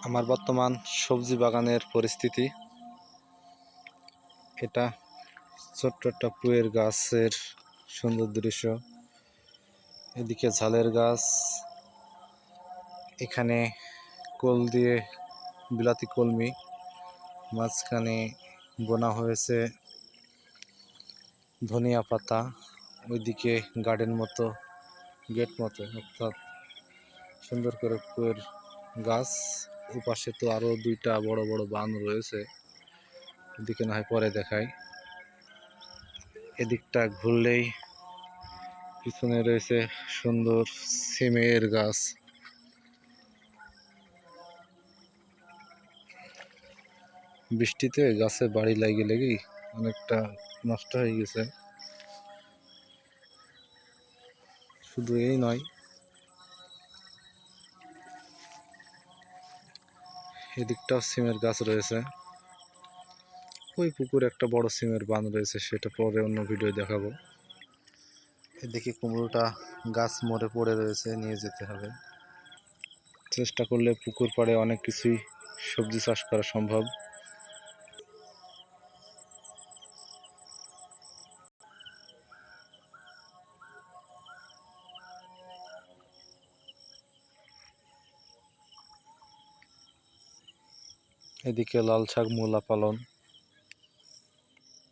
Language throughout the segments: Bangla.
আমার বর্তমান সবজি বাগানের পরিস্থিতি। এটা ছোট্ট একটা পুয়ের গাছের সুন্দর দৃশ্য। এদিকে ঝালের গাছ, এখানে কোল দিয়ে বিলাতি কলমি, মাঝখানে বোনা হয়েছে ধনিয়া পাতা, ওইদিকে গার্ডেন মতো, গেট মতো, অর্থাৎ সুন্দর করে পুয়ের গাছ। ওপাশে তো আরো দুইটা বড় বড় বান রয়েছে, এদিকে না হয় পরে দেখাই। এদিকটা ঘুরলেই পিছনে রয়েছে সুন্দর সিমের গাছ। বৃষ্টিতে গাছে বাড়ি লাগিয়ে লেগেই অনেকটা নষ্ট হয়ে গেছে। শুধু এই নয়, এদিকটাও সিমের গাছ রয়েছে। ওই পুকুরে একটা বড় সিমের বাঁধ রয়েছে, সেটা পরে অন্য ভিডিও দেখাবো। এদিকে কুমড়োটা গাছ মরে পড়ে রয়েছে, নিয়ে যেতে হবে। চেষ্টা করলে পুকুর পাড়ে অনেক কিছুই সবজি চাষ করা সম্ভব। এদিকে লাল শাক মূলা পালন।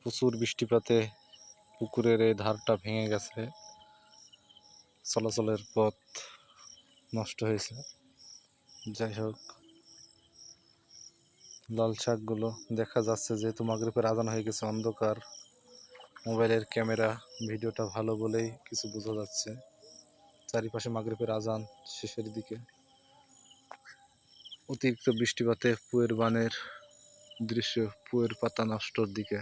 প্রচুর বৃষ্টিপাতে পুকুরের এই ধারটা ভেঙে গেছে, চলাচলের পথ নষ্ট হয়েছে। যাই হোক, লাল শাকগুলো দেখা যাচ্ছে, যেহেতু মাগরিবের আজান হয়ে গেছে, অন্ধকার, মোবাইলের ক্যামেরা ভিডিওটা ভালো বলেই কিছু বোঝা যাচ্ছে। চারিপাশে মাগরিবের আজান শেষের দিকে। অতিরিক্ত বৃষ্টিপাতে পুয়ের বানের দৃশ্য, পুয়ের পাতা নষ্টর দিকে।